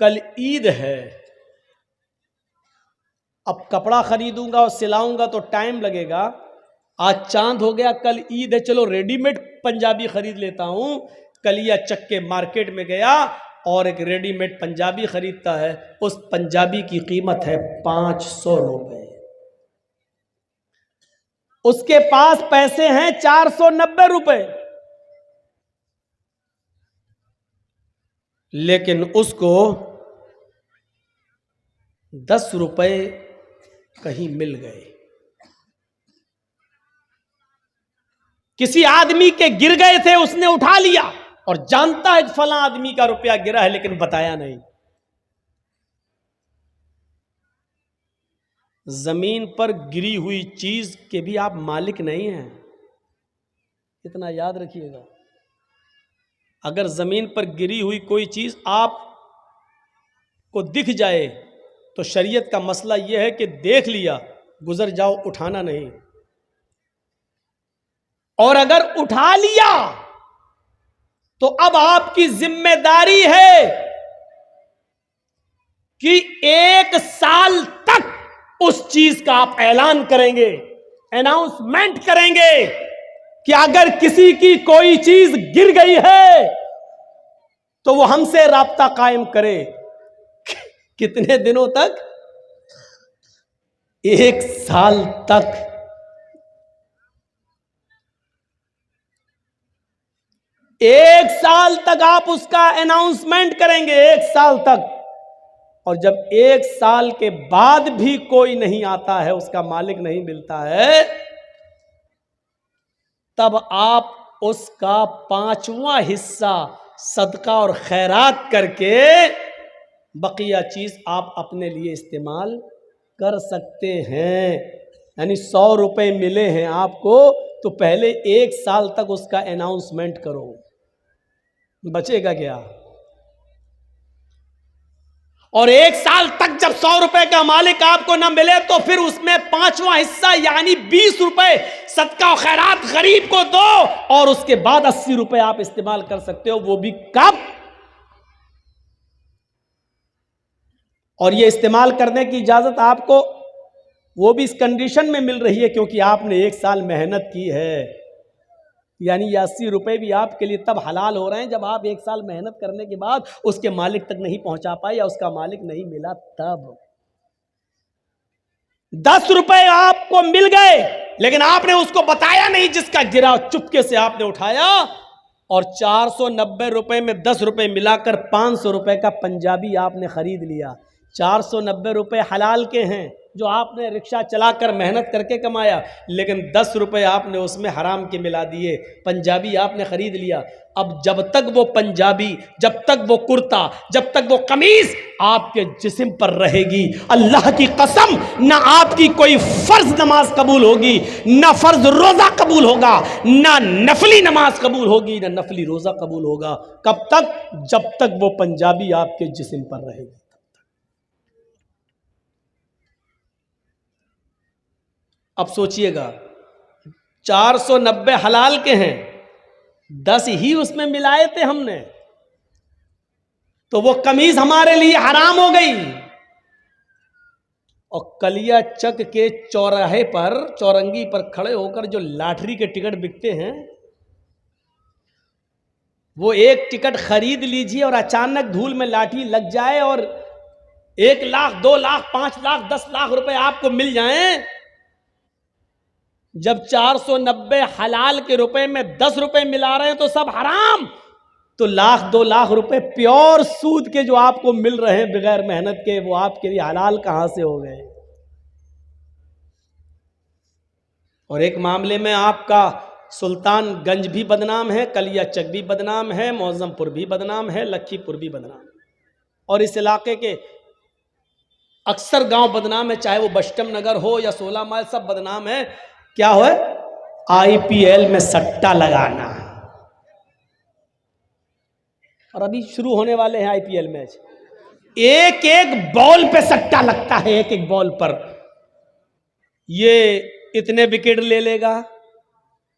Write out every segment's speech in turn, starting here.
कल ईद है, अब कपड़ा खरीदूंगा और सिलाऊंगा तो टाइम लगेगा। आज चांद हो गया, कल ईद है, चलो रेडीमेड पंजाबी खरीद लेता हूं। कलिया चक्के मार्केट में गया और एक रेडीमेड पंजाबी खरीदता है। उस पंजाबी की कीमत है 500 रुपए। उसके पास पैसे हैं 490 रुपए, लेकिन उसको 10 रुपए कहीं मिल गए। किसी आदमी के गिर गए थे, उसने उठा लिया और जानता है कि फला आदमी का रुपया गिरा है, लेकिन बताया नहीं। जमीन पर गिरी हुई चीज के भी आप मालिक नहीं हैं, इतना याद रखिएगा। अगर जमीन पर गिरी हुई कोई चीज आप को दिख जाए तो शरीयत का मसला यह है कि देख लिया, गुजर जाओ, उठाना नहीं। और अगर उठा लिया तो अब आपकी जिम्मेदारी है कि 1 साल तक उस चीज का आप ऐलान करेंगे, अनाउंसमेंट करेंगे कि अगर किसी की कोई चीज गिर गई है तो वो हमसे राब्ता कायम करे। कितने दिनों तक? 1 साल तक। 1 साल तक आप उसका अनाउंसमेंट करेंगे, 1 साल तक। और जब 1 साल के बाद भी कोई नहीं आता है, उसका मालिक नहीं मिलता है, तब आप उसका 5वां हिस्सा सदका और खैरात करके बकिया चीज आप अपने लिए इस्तेमाल कर सकते हैं। यानी 100 रुपए मिले हैं आपको, तो पहले 1 साल तक उसका अनाउंसमेंट करो, बचेगा क्या? और 1 साल तक जब 100 रुपए का मालिक आपको ना मिले तो फिर उसमें 5वां हिस्सा यानी 20 रुपए सदका और खैरात गरीब को दो, और उसके बाद 80 रुपए आप इस्तेमाल कर सकते हो। वो भी कब? और ये इस्तेमाल करने की इजाजत आपको वो भी इस कंडीशन में मिल रही है क्योंकि आपने 1 साल मेहनत की है। यानी ये 80 रुपए भी आपके लिए तब हलाल हो रहे हैं जब आप 1 साल मेहनत करने के बाद उसके मालिक तक नहीं पहुंचा पाए या उसका मालिक नहीं मिला। तब 10 रुपए आपको मिल गए, लेकिन आपने उसको बताया नहीं, जिसका गिरा चुपके से आपने उठाया, और 490 रुपए में 10 रुपए मिलाकर 500 रुपए का पंजाबी आपने खरीद लिया। 490 रुपए हलाल के हैं जो आपने रिक्शा चलाकर मेहनत करके कमाया, लेकिन 10 रुपए आपने उसमें हराम के मिला दिए। पंजाबी आपने खरीद लिया। अब जब तक वो पंजाबी, जब तक वो कुर्ता, जब तक वो कमीज आपके जिस्म पर रहेगी, अल्लाह की कसम, ना आपकी कोई फर्ज नमाज कबूल होगी, ना फर्ज रोजा कबूल होगा, ना नफली नमाज कबूल होगी, ना नफली रोजा कबूल होगा। कब तक? जब तक वो पंजाबी आपके जिस्म पर रहेगी। अब सोचिएगा, 490 हलाल के हैं, 10 ही उसमें मिलाए थे हमने, तो वो कमीज हमारे लिए हराम हो गई। और कलिया चक के चौराहे पर, चौरंगी पर खड़े होकर जो लॉटरी के टिकट बिकते हैं, वो एक टिकट खरीद लीजिए और अचानक धूल में लाठी लग जाए और 1 लाख, 2 लाख, 5 लाख, 10 लाख रुपए आपको मिल जाएं। जब 490 हलाल के रुपए में 10 रुपए मिला रहे हैं तो सब हराम, तो लाख 2 लाख रुपए प्योर सूद के जो आपको मिल रहे हैं बगैर मेहनत के, वो आपके लिए हलाल कहां से हो गए? और एक मामले में आपका सुल्तानगंज भी बदनाम है, कलिया चक भी बदनाम है, मौजमपुर भी बदनाम है, लखीपुर भी बदनाम है, और इस इलाके के अक्सर गांव बदनाम है, चाहे वो बस्टम नगर हो या 16 माइल, सब बदनाम है। क्या हो? IPL में सट्टा लगाना। और अभी शुरू होने वाले हैं IPL मैच, एक एक बॉल पे सट्टा लगता है, एक एक बॉल पर। ये इतने विकेट ले लेगा,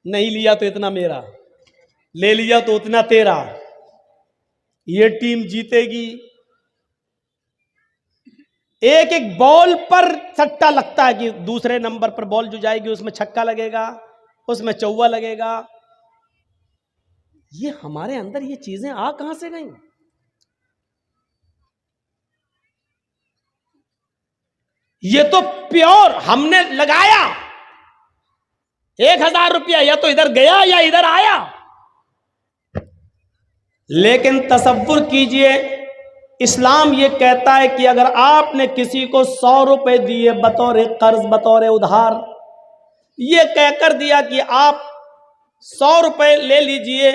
नहीं लिया तो इतना मेरा, ले लिया तो उतना तेरा, ये टीम जीतेगी, एक एक बॉल पर सट्टा लगता है कि दूसरे नंबर पर बॉल जो जाएगी उसमें छक्का लगेगा, उसमें चौवा लगेगा। ये हमारे अंदर ये चीजें आ कहां से गई? ये तो प्योर हमने लगाया 1,000 रुपया, या तो इधर गया या इधर आया। लेकिन तसव्वुर कीजिए, इस्लाम ये कहता है कि अगर आपने किसी को 100 रुपए दिए बतौर कर्ज, बतौर उधार, ये कहकर दिया कि आप 100 रुपए ले लीजिए,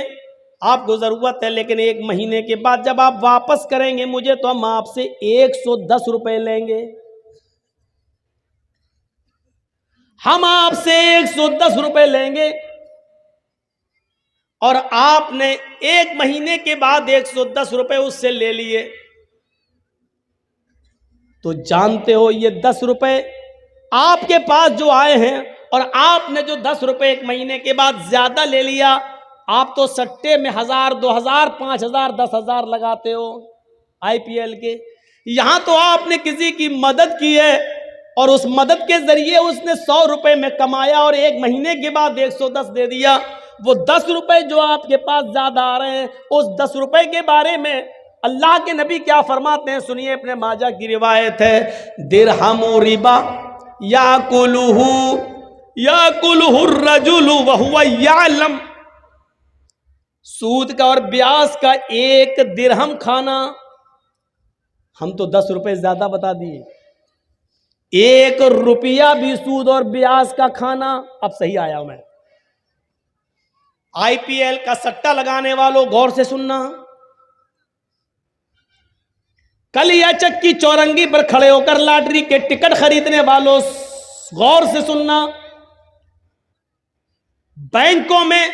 आपको जरूरत है, लेकिन 1 महीने के बाद जब आप वापस करेंगे मुझे तो हम आपसे 110 रुपए लेंगे, हम आपसे 110 रुपए लेंगे, और आपने 1 महीने के बाद 110 रुपए उससे ले लिए, तो जानते हो ये 10 रुपए आपके पास जो आए हैं, और आपने जो 10 रुपए 1 महीने के बाद ज्यादा ले लिया, आप तो सट्टे में 1000, 2000, 5000, 10,000 लगाते हो IPL के। यहां तो आपने किसी की मदद की है और उस मदद के जरिए उसने 100 रुपए में कमाया और 1 महीने के बाद 110 दे दिया। वो 10 रुपए जो आपके पास ज्यादा आ रहे हैं, उस 10 रुपए के बारे में अल्लाह के नबी क्या फरमाते हैं, सुनिए, अपने माजा की रिवायत है, दिरहमु रिबा याकुलुहु रजुलु वहुवा यालम। सूद का और ब्याज का 1 दिरहम खाना, हम तो 10 रुपए ज्यादा बता दिए, 1 रुपया भी सूद और ब्याज का खाना। अब सही आया मैं। IPL का सट्टा लगाने वालों गौर से सुनना, कलियाचक की चौरंगी पर खड़े होकर लॉटरी के टिकट खरीदने वालों गौर से सुनना, बैंकों में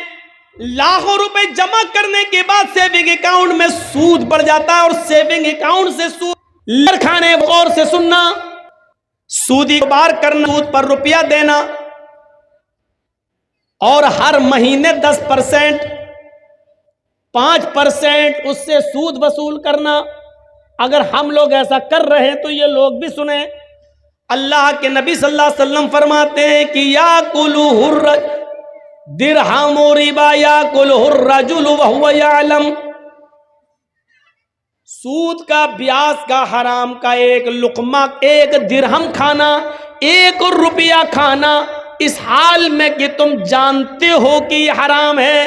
लाखों रुपए जमा करने के बाद सेविंग अकाउंट में सूद बढ़ जाता है और सेविंग अकाउंट से सूद खाने, गौर से सुनना, सूदी कारोबार करना, सूद पर रुपया देना और हर महीने 10%, 5% उससे सूद वसूल करना। अगर हम लोग ऐसा कर रहे हैं तो ये लोग भी सुने। अल्लाह के नबी सल्लल्लाहु अलैहि वसल्लम फरमाते हैं कि याकुलुहुर दिरहमु रिबा याकुलुहुर रजुलु वहुवा यालम। सूद का, ब्याज का, हराम का 1 लुकमा, 1 दिरहम खाना, 1 रुपया खाना, इस हाल में कि तुम जानते हो कि ये हराम है,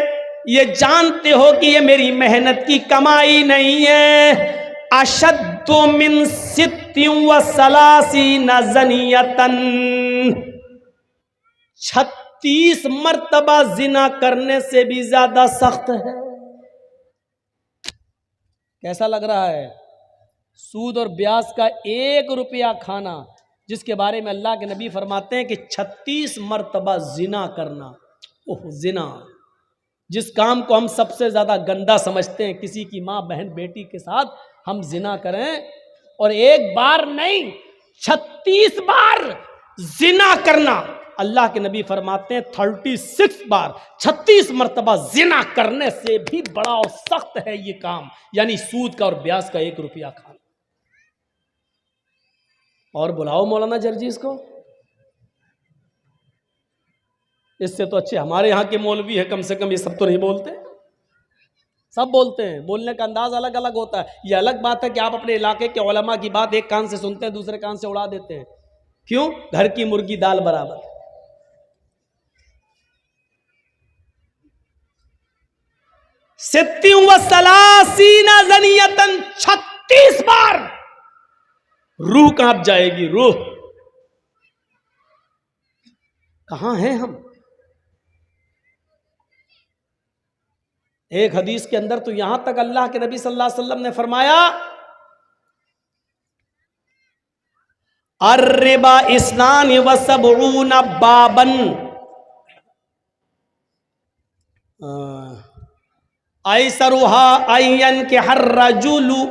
ये जानते हो कि ये मेरी मेहनत की कमाई नहीं है। अशद्दु मिन सित्तिन व सलासीन ज़नियतन, 36 मर्तबा जिना करने से भी ज्यादा सख्त है। कैसा लग रहा है? सूद और ब्याज का 1 रुपया खाना, जिसके बारे में अल्लाह के नबी फरमाते हैं कि 36 मर्तबा जिना करना। ओह, जिना, जिस काम को हम सबसे ज्यादा गंदा समझते हैं, किसी की माँ, बहन, बेटी के साथ हम जिना करें, और 1 बार नहीं 36 बार जिना करना। अल्लाह के नबी फरमाते हैं 36 बार, 36 मर्तबा जिना करने से भी बड़ा और सख्त है ये काम, यानी सूद का और ब्याज का 1 रुपया खाना। और बुलाओ मौलाना जर्जीस को, इससे तो अच्छे हमारे यहाँ के मौलवी है, कम से कम ये सब तो नहीं बोलते। सब बोलते हैं, बोलने का अंदाज अलग अलग होता है। ये अलग बात है कि आप अपने इलाके के उलमा की बात एक कान से सुनते हैं, दूसरे कान से उड़ा देते हैं। क्यों? घर की मुर्गी दाल बराबर। सित्तिन व सलासीना ज़नियतन, 36 बार। रूह कांप जाएगी, रूह। कहां हैं हम? एक हदीस के अंदर तो यहां तक अल्लाह के नबी सल्लल्लाहु अलैहि वसल्लम ने फरमाया, अर्रिबा इस्नान व सबऊना बाबन, ऐसरुहा अय्यन के हर रजुलु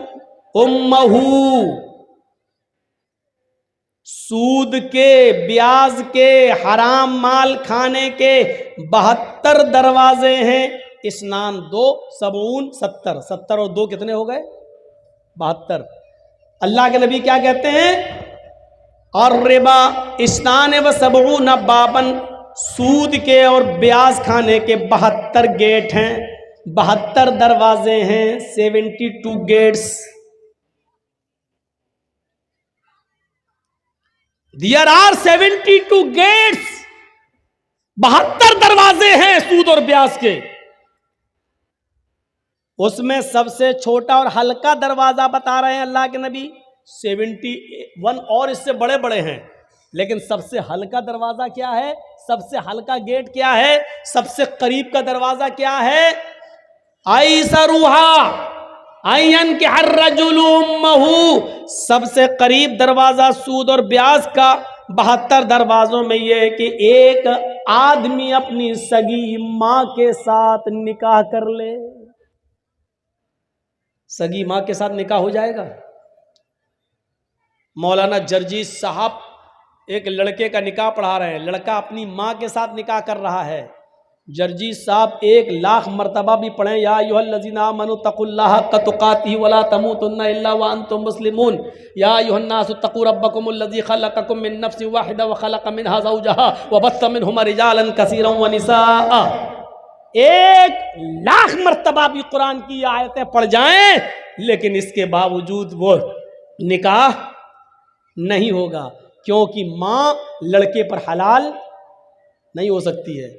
उम्महू। सूद के, ब्याज के, हराम माल खाने के 72 दरवाजे हैं। इस्नान 2, सबून 70, 70 और 2 कितने हो गए? 72। अल्लाह के नबी क्या कहते हैं? और रिबा इस्नान व सबऊन बाबन, सूद के और ब्याज खाने के 72 गेट हैं, 72 दरवाजे हैं, 72 गेट्स। देयर आर 72 गेट्स, 72 दरवाजे हैं सूद और ब्याज के। उसमें सबसे छोटा और हल्का दरवाजा बता रहे हैं अल्लाह के नबी 71, और इससे बड़े बड़े हैं, लेकिन सबसे हल्का दरवाजा क्या है, सबसे हल्का गेट क्या है, सबसे करीब का दरवाजा क्या है, आईसरुहा आयन के हर रजुलुम्महु, सबसे करीब दरवाजा सूद और ब्याज का 72 दरवाजों में यह है कि एक आदमी अपनी सगी मां के साथ निकाह कर ले। सगी मां के साथ निकाह हो जाएगा। मौलाना जर्जी साहब एक लड़के का निकाह पढ़ा रहे हैं, लड़का अपनी मां के साथ निकाह कर रहा है। जर्जी साहब 1,00,000 मरतबा भी पढ़े, या अय्युहल्लज़ीना आमनू तक़ुल्लाह हक़्क़ तुक़ातिही वला तमूतुन्ना इल्ला व अंतुम मुस्लिमून, या अय्युहन्नासु तक़ू रब्बकुमुल्लज़ी ख़लक़कुम मिन नफ़्सिन वाहिदा व ख़लक़ मिनहा ज़ौजहा व बस्स मिनहुमा रिजालन कसीरन व निसाअ। 1,00,000 मरतबा भी कुरान की आयतें पढ़ जाएं, लेकिन इसके बावजूद वो निकाह नहीं होगा, क्योंकि मां लड़के पर हलाल नहीं हो सकती है।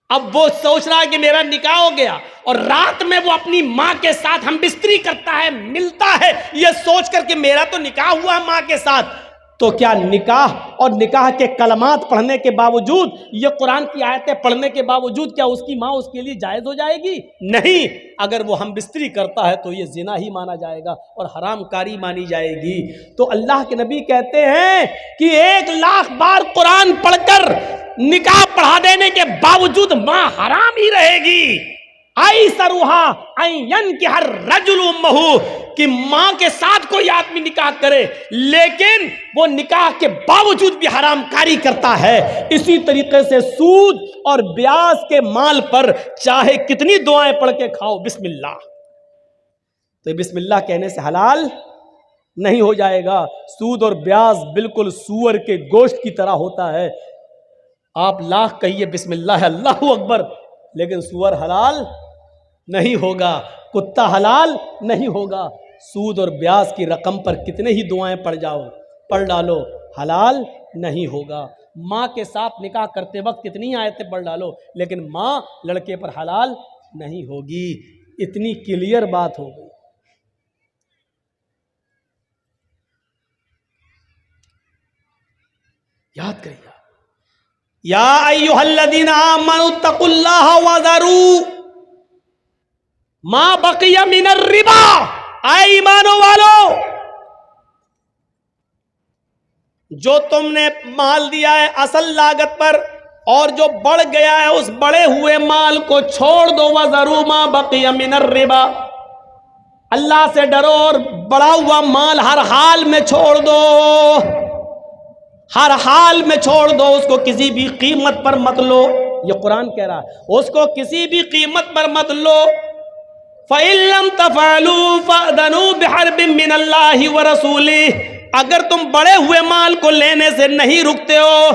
अब वो सोच रहा है कि मेरा निकाह हो गया, और रात में वो अपनी मां के साथ हम बिस्तरी करता है, मिलता है, ये सोच करके मेरा तो निकाह हुआ है मां के साथ। तो क्या निकाह और निकाह के कलमात पढ़ने के बावजूद, ये कुरान की आयतें पढ़ने के बावजूद, क्या उसकी मां उसके लिए जायज हो जाएगी? नहीं। अगर वो हम बिस्तरी करता है तो ये जिना ही माना जाएगा और हरामकारी मानी जाएगी। तो अल्लाह के नबी कहते हैं कि 1,00,000 बार कुरान पढ़कर निकाह पढ़ा देने के बावजूद मां हराम ही रहेगी। आई सरुहा आयन के हर रजुल उम्महु, कि मां के साथ कोई आदमी निकाह करे लेकिन वो निकाह के बावजूद भी हरामकारी करता है। इसी तरीके से सूद और ब्याज के माल पर चाहे कितनी दुआएं पढ़ के खाओ बिस्मिल्लाह, तो बिस्मिल्लाह कहने से हलाल नहीं हो जाएगा। सूद और ब्याज बिल्कुल सूअर के गोश्त की तरह होता है। आप लाख कहिए बिस्मिल्लाह अल्लाहु अकबर, लेकिन सूअर हलाल नहीं होगा, कुत्ता हलाल नहीं होगा। सूद और ब्याज की रकम पर कितने ही दुआएं पढ़ डालो, हलाल नहीं होगा। माँ के साथ निकाह करते वक्त कितनी आयतें पढ़ डालो, लेकिन माँ लड़के पर हलाल नहीं होगी। इतनी क्लियर बात हो गई। याद करिए, या अय्युहल्लज़ीना आमनू तक़ुल्लाह वज़रू मा बक़िया मिनर रिबा। आए ईमानो वालो, जो तुमने माल दिया है असल लागत पर और जो बढ़ गया है उस बढ़े हुए माल को छोड़ दो। वज़रू मा बक़िया मिनर रिबा, अल्लाह से डरो और बढ़ा हुआ माल हर हाल में छोड़ दो, हर हाल में छोड़ दो, उसको किसी भी कीमत पर मत लो। ये कुरान कह रहा है, उसको किसी भी कीमत पर मत लो। फ़इल्लम तफ़अलू फ़अज़नू बिहर्बिम मिनल्लाहि व रसूलिही, अगर तुम बढ़े हुए माल को लेने से नहीं रुकते हो,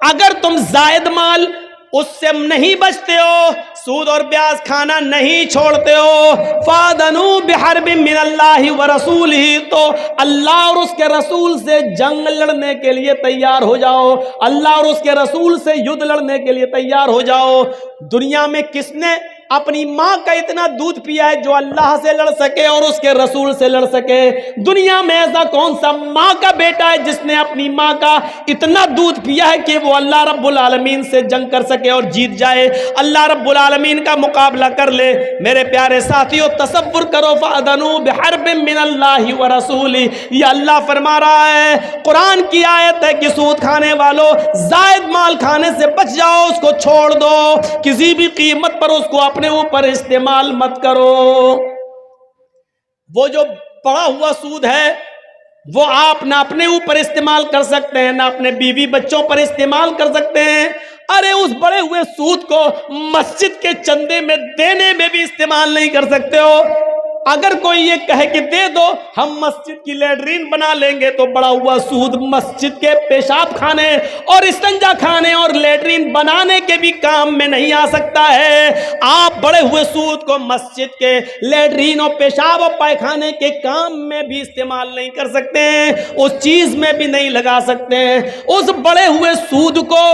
अगर तुम जायद माल उससे नहीं बचते हो, सूद और ब्याज खाना नहीं छोड़ते हो, फ़अज़नू बिहर्बिम मिनल्लाहि व रसूलिही, तो अल्लाह और उसके रसूल से जंग लड़ने के लिए तैयार हो जाओ, अल्लाह और उसके रसूल से युद्ध लड़ने के लिए तैयार हो जाओ। दुनिया में किसने अपनी माँ का इतना दूध पिया है जो अल्लाह से लड़ सके और उसके रसूल से लड़ सके? दुनिया में ऐसा कौन सा माँ का बेटा है जिसने अपनी माँ का इतना दूध पिया है कि वो अल्लाह रब्बुल आलमीन से जंग कर सके और जीत जाए, अल्लाह रब्बुल आलमीन का मुकाबला कर ले? मेरे प्यारे साथियों, तसव्वुर करो, फ़अज़नू बिहर्बिम मिनल्लाहि व रसूलिही, ये अल्लाह फरमा रहा है, कुरान की आयत है कि सूद खाने वालों, जायद माल खाने से बच जाओ, उसको छोड़ दो, किसी भी कीमत पर उसको अपने ऊपर इस्तेमाल मत करो। वो जो पड़ा हुआ सूद है वो आप ना अपने ऊपर इस्तेमाल कर सकते हैं, ना अपने बीवी बच्चों पर इस्तेमाल कर सकते हैं। अरे उस बड़े हुए सूद को मस्जिद के चंदे में देने में भी इस्तेमाल नहीं कर सकते हो। अगर कोई ये कहे कि दे दो हम मस्जिद की लैट्रीन बना लेंगे, तो बड़ा हुआ सूद मस्जिद के पेशाब खाने और इस्तंजा खाने और लैट्रीन बनाने के भी काम में नहीं आ सकता है। आप बड़े हुए सूद को मस्जिद के लैट्रीन और पेशाब और पायखाने के काम में भी इस्तेमाल नहीं कर सकते हैं, उस चीज में भी नहीं लगा सकते हैं। उस बड़े हुए सूद को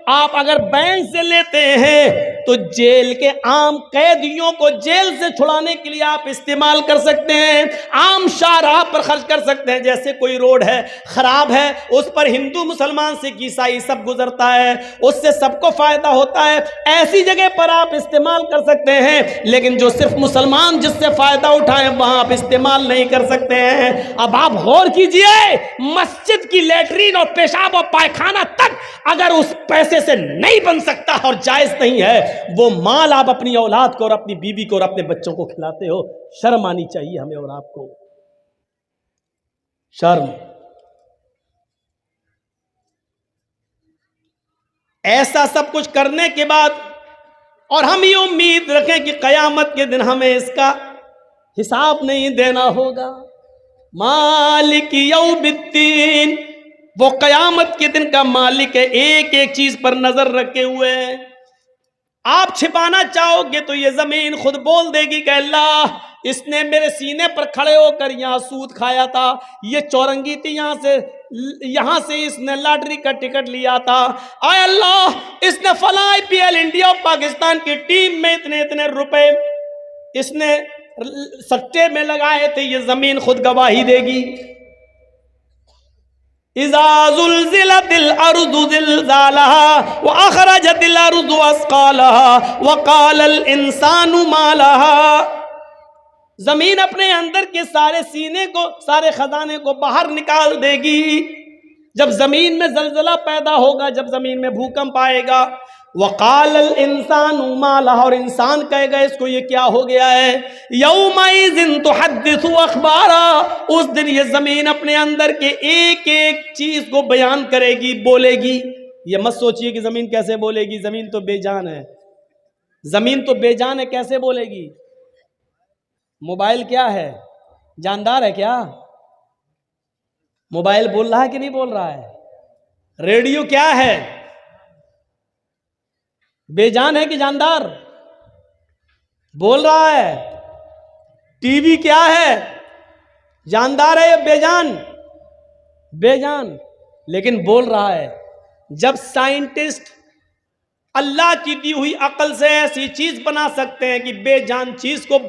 आप अगर बैंक से लेते हैं तो जेल के आम कैदियों को जेल से छुड़ाने के लिए आप इस्तेमाल कर सकते हैं, आम शाहराह पर खर्च कर सकते हैं। जैसे कोई रोड है खराब है, उस पर हिंदू मुसलमान सिख ईसाई सब गुजरता है, उससे सबको फायदा होता है, ऐसी जगह पर आप इस्तेमाल कर सकते हैं। लेकिन जो सिर्फ मुसलमान जिससे फायदा उठाएं वहां आप इस्तेमाल नहीं कर सकते हैं। अब आप गौर कीजिए, मस्जिद की लैट्रीन और पेशाब और पायखाना तक अगर उस पैसे से नहीं बन सकता और जायज नहीं है, वो माल आप अपनी औलाद को और अपनी बीवी को और अपने बच्चों को खिलाते हो। शर्म आनी चाहिए हमें और आपको, शर्म। ऐसा सब कुछ करने के बाद और हम ये उम्मीद रखें कि कयामत के दिन हमें इसका हिसाब नहीं देना होगा। मालिक यौमिद्दीन, वो कयामत के दिन का मालिक है, एक एक चीज पर नजर रखे हुए है। आप छिपाना चाहोगे तो ये जमीन खुद बोल देगी कि अल्लाह इसने मेरे सीने पर खड़े होकर यहाँ सूद खाया था, ये चौरंगी थी, यहाँ से इसने लॉटरी का टिकट लिया था, आय अल्लाह इसने फला IPL इंडिया और पाकिस्तान की टीम में इतने इतने रुपए इसने सट्टे में लगाए थे। ये जमीन खुद गवाही देगी। इज़ा ज़ुल्ज़िलतिल अर्ज़ु ज़िल्ज़ालहा व अख़रजतिल अर्ज़ु अस्क़ालहा व क़ालल इंसानु मा लहा। जमीन अपने अंदर के सारे सीने को, सारे खजाने को बाहर निकाल देगी। जब जमीन में जलजला पैदा होगा, जब जमीन में भूकंप आएगा, वक़ालल इंसानु मा लहा, और इंसान कहेगा इसको ये क्या हो गया है। यौमइज़िन तुहद्दिसु अख़बारा, उस दिन ये जमीन अपने अंदर के एक एक चीज को बयान करेगी, बोलेगी। ये मत सोचिए कि जमीन कैसे बोलेगी, जमीन तो बेजान है, जमीन तो बेजान है, कैसे बोलेगी। मोबाइल क्या है, जानदार है क्या? मोबाइल बोल रहा है कि नहीं बोल रहा है? रेडियो क्या है, बेजान है कि जानदार? बोल रहा है। टीवी क्या है, जानदार है या बेजान? बेजान, लेकिन बोल रहा है। जब साइंटिस्ट अल्लाह की दी हुई अकल से ऐसी चीज बना सकते हैं कि बेजान चीज को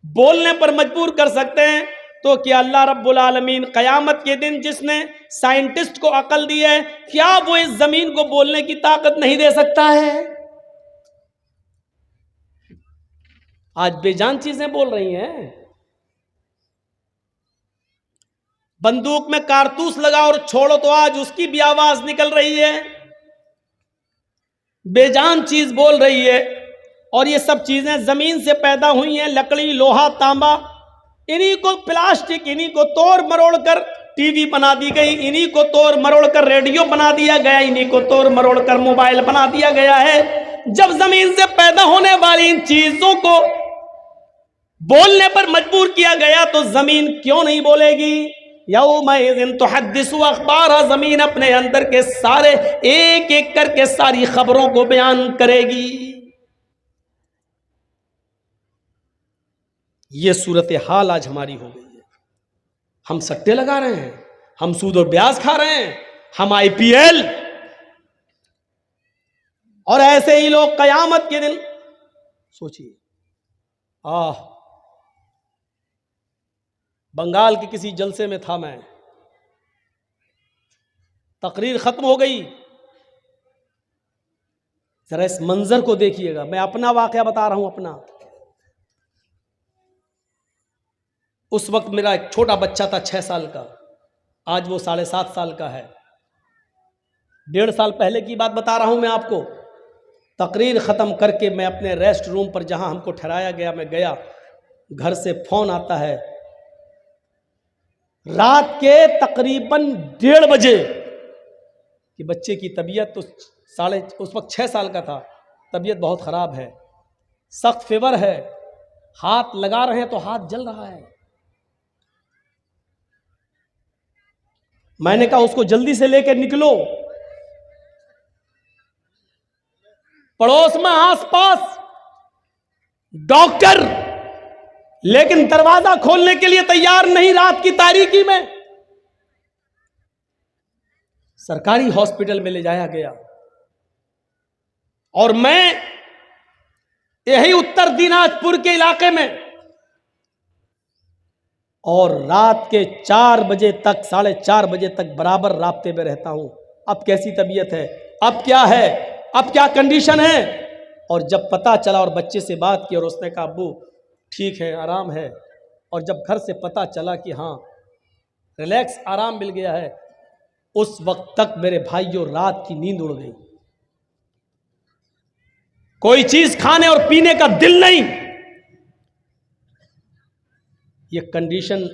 बोलने पर मजबूर कर सकते हैं, तो क्या अल्लाह रब्बुल आलमीन कयामत के दिन जिसने साइंटिस्ट को अकल दी है, क्या वो इस जमीन को बोलने की ताकत नहीं दे सकता है? आज बेजान चीजें बोल रही हैं। बंदूक में कारतूस लगा और छोड़ो तो आज उसकी भी आवाज निकल रही है, बेजान चीज बोल रही है। और ये सब चीजें जमीन से पैदा हुई हैं, लकड़ी, लोहा, तांबा, इन्हीं को प्लास्टिक, इन्हीं को तोड़ मरोड़ कर टीवी बना दी गई, इन्हीं को तोड़ मरोड़ कर रेडियो बना दिया गया, इन्हीं को तोड़ मरोड़ कर मोबाइल बना दिया गया है। जब जमीन से पैदा होने वाली इन चीजों को बोलने पर मजबूर किया गया तो जमीन क्यों नहीं बोलेगी? यौमइज़िन तुहद्दिसु अख़बारहा, जमीन अपने अंदर के सारे एक एक करके सारी खबरों को बयान करेगी। ये सूरत हाल आज हमारी हो गई है। हम सट्टे लगा रहे हैं, हम सूद और ब्याज खा रहे हैं, हम IPL, और ऐसे ही लोग कयामत के दिन सोचिए। बंगाल के किसी जलसे में था मैं, तकरीर खत्म हो गई। जरा इस मंजर को देखिएगा, मैं अपना वाकया बता रहा हूं अपना। उस वक्त मेरा एक छोटा बच्चा था 6 साल का, आज वो 7.5 साल का है। 1.5 साल पहले की बात बता रहा हूं मैं आपको। तकरीर ख़त्म करके मैं अपने रेस्ट रूम पर जहां हमको ठहराया गया, मैं गया, घर से फ़ोन आता है रात के तकरीबन 1:30 बजे कि बच्चे की तबीयत तो उस वक्त 6 साल का था, तबीयत बहुत ख़राब है, सख्त फीवर है, हाथ लगा रहे हैं तो हाथ जल रहा है। मैंने कहा उसको जल्दी से लेकर निकलो। पड़ोस में आसपास डॉक्टर, लेकिन दरवाजा खोलने के लिए तैयार नहीं रात की तारीकी में। सरकारी हॉस्पिटल में ले जाया गया और मैं यही उत्तर दिनाजपुर के इलाके में, और रात के 4 बजे तक, 4:30 बजे तक बराबर राब्ते में रहता हूं। अब कैसी तबीयत है, अब क्या है, अब क्या कंडीशन है। और जब पता चला और बच्चे से बात की और उसने कहा अब्बू ठीक है, आराम है, और जब घर से पता चला कि हाँ रिलैक्स, आराम मिल गया है, उस वक्त तक मेरे भाइयों रात की नींद उड़ गई। कोई चीज खाने और पीने का दिल नहीं। ये कंडीशन,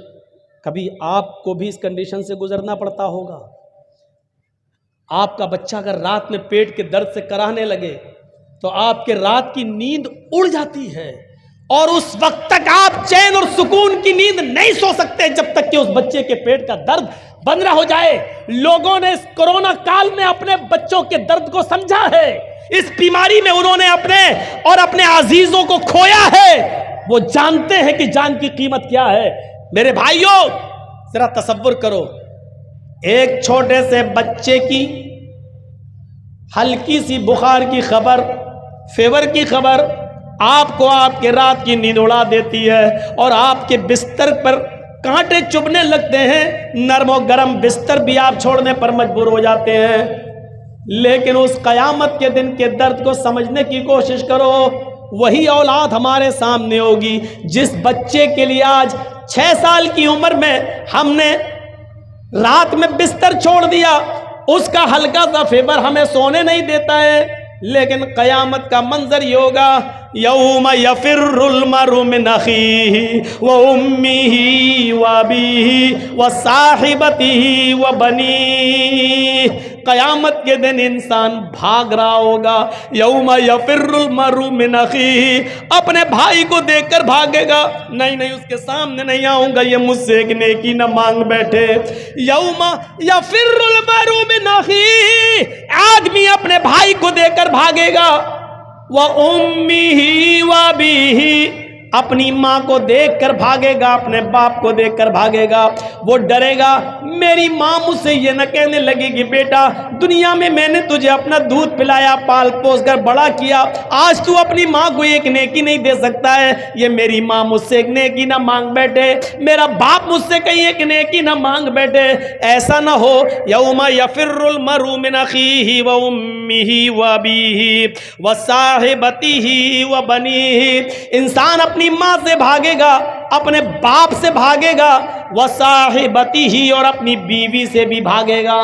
कभी आपको भी इस कंडीशन से गुजरना पड़ता होगा। आपका बच्चा अगर रात में पेट के दर्द से कराहने लगे तो आपके रात की नींद उड़ जाती है, और उस वक्त तक आप चैन और सुकून की नींद नहीं सो सकते जब तक कि उस बच्चे के पेट का दर्द बंद ना हो जाए। लोगों ने इस कोरोना काल में अपने बच्चों के दर्द को समझा है। इस बीमारी में उन्होंने अपने और अपने अजीजों को खोया है। वो जानते हैं कि जान की कीमत क्या है। मेरे भाइयों जरा तसव्वुर करो, एक छोटे से बच्चे की हल्की सी बुखार की खबर, फीवर की खबर आपको आपके रात की नींद उड़ा देती है, और आपके बिस्तर पर कांटे चुभने लगते हैं। नरम और गर्म बिस्तर भी आप छोड़ने पर मजबूर हो जाते हैं। लेकिन उस कयामत के दिन के दर्द को समझने की कोशिश करो। वही औलाद हमारे सामने होगी जिस बच्चे के लिए आज 6 साल की उम्र में हमने रात में बिस्तर छोड़ दिया। उसका हल्का सा फीवर हमें सोने नहीं देता है। लेकिन कयामत का मंजर ये होगा, यौम यफिर्रुल मरउ मिन अखीही व उम्मिही व अबीही व साहिबतिही व बनीही। कयामत के दिन इंसान भाग रहा होगा। यौम यफिर्रुल मरउ मिन अखीही, अपने भाई को देखकर भागेगा। नहीं नहीं, उसके सामने नहीं आऊंगा, ये मुझसे एक नेकी न मांग बैठे। यौम यफिर्रुल मरउ मिन अखीही, आदमी अपने भाई को देखकर भागेगा। व उम्मिही व अबीही, अपनी माँ को देखकर भागेगा, अपने बाप को देखकर भागेगा। वो डरेगा मेरी माँ मुझसे ये न कहने लगेगी बेटा दुनिया में मैंने तुझे अपना दूध पिलाया, पाल पोस कर बड़ा किया, आज तू अपनी माँ को एक नेकी नहीं दे सकता है। ये मेरी माँ मुझसे एक नेकी ना मांग बैठे, मेरा बाप मुझसे कहीं एक नेकी ना मांग बैठे। ऐसा ना हो। यौमा यफिर्रुल मरउ मिन अखीही व उम्मिही व अबीही व साहिबतिही व बनीही। इंसान अपनी माँ से भागेगा, अपने बाप से भागेगा, व साहिबतिही, और अपनी बीवी से भी भागेगा।